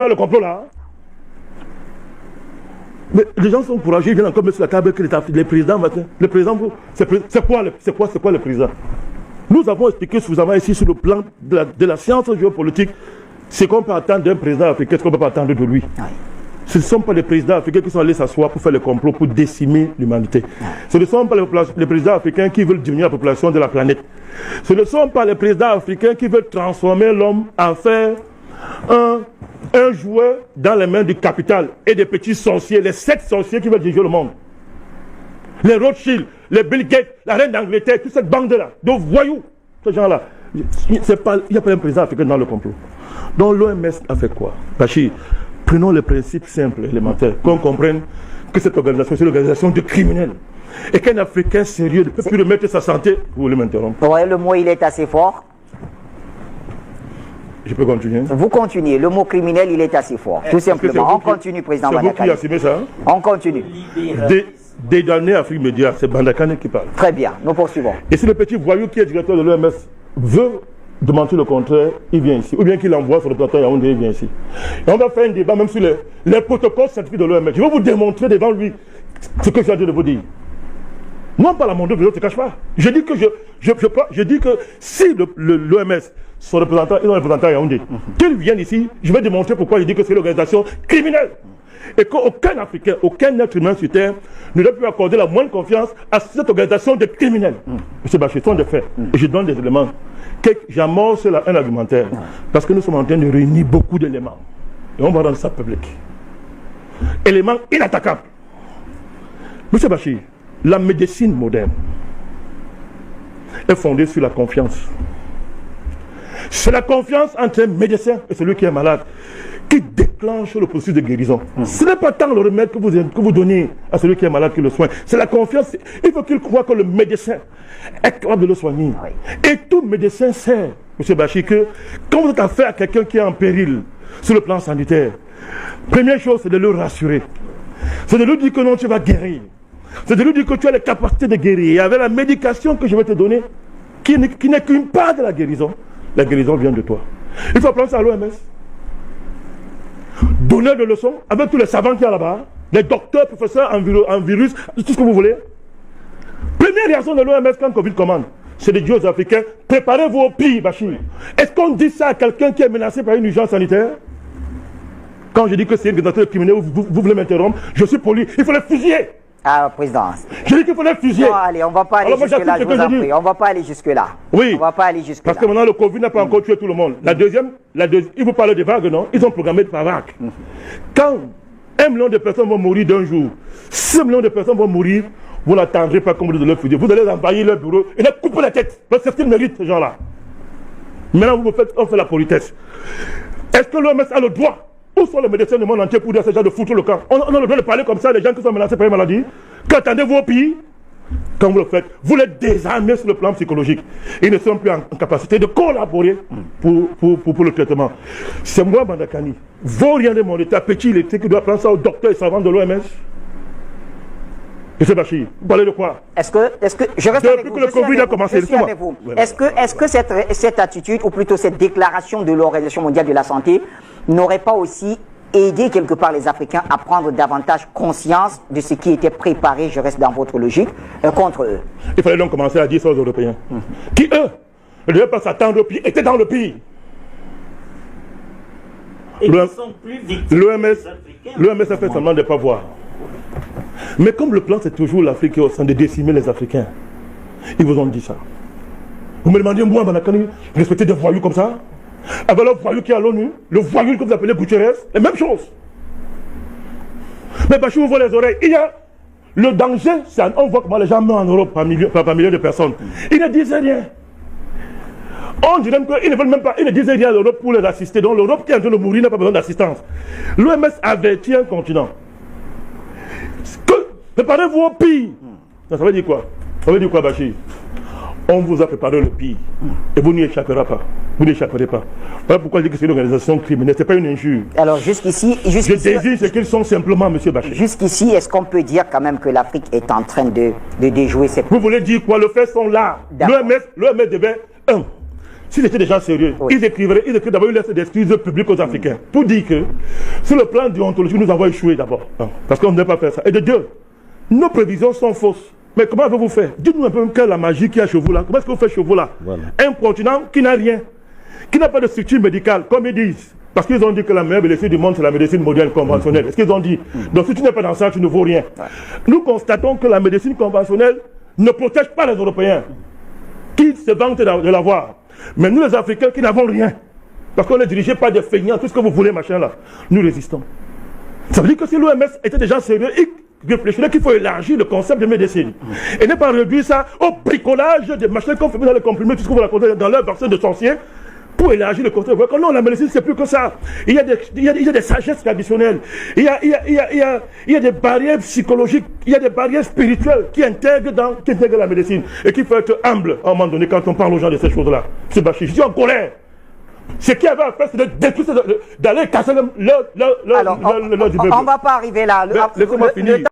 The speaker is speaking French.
le complot là. Mais les gens sont courageux, ils viennent encore mettre sur la table que les présidents maintenant. Le président, c'est quoi le président? Nous avons expliqué suffisamment ici sur le plan de la science géopolitique ce qu'on peut attendre d'un président africain, ce qu'on ne peut pas attendre de lui. Oui. Ce ne sont pas les présidents africains qui sont allés s'asseoir pour faire le complot, pour décimer l'humanité. Oui. Ce ne sont pas les présidents africains qui veulent diminuer la population de la planète. Ce ne sont pas les présidents africains qui veulent transformer l'homme en faire un jouet dans les mains du capital et des petits sorciers, les 7 sorciers qui veulent diriger le monde. Les Rothschild, les Bill Gates, la reine d'Angleterre, toute cette bande-là, de voyous, ces gens-là. Il n'y a pas un président africain dans le complot. Donc l'OMS a fait quoi? Bachir, prenons les principes simples, élémentaires, qu'on comprenne que cette organisation, c'est l'organisation de criminels. Et qu'un Africain sérieux ne peut plus remettre sa santé. Vous voulez m'interrompre? Ouais, le mot il est assez fort. Je peux continuer? Vous continuez. Le mot criminel, il est assez fort. Tout simplement. On continue, président Bandakane. C'est vous qui assumez ça? On continue. Des données Afrique Média, c'est Bandakane qui parle. Très bien, nous poursuivons. Et si le petit voyou qui est directeur de l'OMS veut démentir le contraire, il vient ici. Ou bien qu'il envoie son représentant Yaoundé, il vient ici. Et on va faire un débat même sur les protocoles scientifiques de l'OMS. Je vais vous démontrer devant lui ce que je viens de vous dire. Moi, par la monde, je ne te cache pas. Je dis que si l'OMS, son représentant, ils ont un représentant à Yaoundé, qu'ils viennent ici, je vais démontrer pourquoi je dis que c'est l'organisation criminelle. Et qu'aucun Africain, aucun être humain sur Terre ne doit plus accorder la moindre confiance à cette organisation de criminels. M. Bachir, ce sont des faits. Et je donne des éléments. J'amorce un argumentaire. Parce que nous sommes en train de réunir beaucoup d'éléments. Et on va rendre ça public. Éléments inattaquables. M. Bachir, la médecine moderne est fondée sur la confiance. C'est la confiance entre un médecin et celui qui est malade qui déclenche le processus de guérison. Ce n'est pas tant le remède que vous donnez à celui qui est malade que le soin. C'est la confiance. Il faut qu'il croie que le médecin est capable de le soigner. Et tout médecin sait, M. Bachir, que quand vous êtes affaire à quelqu'un qui est en péril sur le plan sanitaire, première chose, c'est de le rassurer. C'est de lui dire que non, tu vas guérir. C'est de lui dire que tu as les capacités de guérir. Et avec la médication que je vais te donner, qui n'est qu'une part de la guérison vient de toi. Il faut prendre ça à l'OMS. Donner des leçons avec tous les savants qu'il y a là-bas, les docteurs, professeurs en virus, tout ce que vous voulez. Première réaction de l'OMS quand Covid commande, c'est de dire aux Africains, préparez-vous au pire, Bachir. Est-ce qu'on dit ça à quelqu'un qui est menacé par une urgence sanitaire? Quand je dis que c'est une organisation criminelle, vous voulez m'interrompre, je suis poli, il faut les fusiller. Ah, présidence. Je dis qu'il faut les fusiller. Non, allez, on ne va pas aller jusque-là, je vous en prie. On ne va pas aller jusque-là. Oui. On ne va pas aller jusque-là. Parce que maintenant, le Covid n'a pas encore tué tout le monde. La deuxième, il vous parle de vagues, non? Ils ont programmé par vagues. Quand 1 million de personnes vont mourir d'un jour, 6 millions de personnes vont mourir, vous n'attendrez pas comme vous de leur fusiller. Vous allez envahir leur bureau et leur couper la tête. Parce que c'est ce qu'ils méritent, ces gens-là. Maintenant, on fait la politesse. Est-ce que l'OMS a le droit? Où sont les médecins du monde entier pour dire à ces gens de foutre le camp? On a le droit de parler comme ça, les gens qui sont menacés par une maladie. Qu'attendez-vous au pays? Quand vous le faites, vous les désarmez sur le plan psychologique. Ils ne sont plus en capacité de collaborer pour le traitement. C'est moi, Bandakane. Vaut rien de mon état petit, il était qui doit prendre ça au docteur et savant de l'OMS. M. Bachir, vous parlez de quoi? Est-ce que je reste avec vous, que le Covid a commencé, je suis avec vous. Est-ce que cette attitude, ou plutôt cette déclaration de l'Organisation mondiale de la santé, n'aurait pas aussi aidé quelque part les Africains à prendre davantage conscience de ce qui était préparé, je reste dans votre logique, contre eux? Il fallait donc commencer à dire ça aux Européens. Qui, eux, ne devaient pas s'attendre au pays, étaient dans le pays. L'OMS a fait seulement de ne pas voir. Mais comme le plan, c'est toujours l'Afrique qui est au centre de décimer les Africains, ils vous ont dit ça. Vous me demandez, moi, Bandakane, respecter des voyous comme ça? Avec le voyou qui est à l'ONU, le voyou que vous appelez Guterres, la même chose. Mais Bachir ouvre les oreilles. Il y a le danger, on voit comment les gens meurent en Europe par milliers de personnes. Ils ne disent rien. On dirait qu'ils ne veulent même pas, ils ne disent rien à l'Europe pour les assister. Donc l'Europe qui est en train de mourir n'a pas besoin d'assistance. L'OMS avertit un continent. Préparez-vous au pire. Ça veut dire quoi? Ça veut dire quoi, Bachir? On vous a préparé le pire. Et vous n'y échapperez pas. Vous n'échapperez pas. Voilà pourquoi je dis que c'est une organisation criminelle. Ce n'est pas une injure. Alors jusqu'ici... Je désigne ce qu'ils sont simplement, M. Bachir. Jusqu'ici, est-ce qu'on peut dire quand même que l'Afrique est en train de déjouer cette... Vous voulez dire quoi? Les faits sont là. L'OMS devait, s'ils étaient des gens sérieux, ils écrivraient d'abord une lettre d'excuse publique aux Africains pour dire que sur le plan déontologique, nous avons échoué d'abord. Parce qu'on ne devait pas faire ça. Et de Dieu, nos prévisions sont fausses. Mais comment avez-vous fait? Dites-nous un peu quelle est la magie qu'il y a chez vous là. Comment est-ce que vous faites chez vous là? Un continent qui n'a rien, qui n'a pas de structure médicale, comme ils disent. Parce qu'ils ont dit que la meilleure médecine du monde, c'est la médecine moderne conventionnelle. Est-ce qu'ils ont dit? Donc si tu n'es pas dans ça, tu ne vaux rien. Nous constatons que la médecine conventionnelle ne protège pas les Européens, qui se vantent de l'avoir. Mais nous, les Africains, qui n'avons rien, parce qu'on est dirigé par des feignants, tout ce que vous voulez, machin là, nous résistons. Ça veut dire que si l'OMS était des gens sérieux, ils réfléchiraient qu'il faut élargir le concept de médecine. Et ne pas réduire ça au bricolage des machins qu'on fait dans les comprimés, tout ce que vous racontez dans leur vaccin de sorciers, pour élargir le concept. Non, la médecine, c'est plus que ça. Il y a des sagesses traditionnelles. Il y a des barrières psychologiques. Il y a des barrières spirituelles qui intègrent la médecine. Et qu'il faut être humble à un moment donné quand on parle aux gens de ces choses-là. C'est Bachir. Je suis en colère. Ce qu'il y avait à faire, c'est de détruire, d'aller casser leur Alors, on ne va pas arriver là. Laissez-moi finir.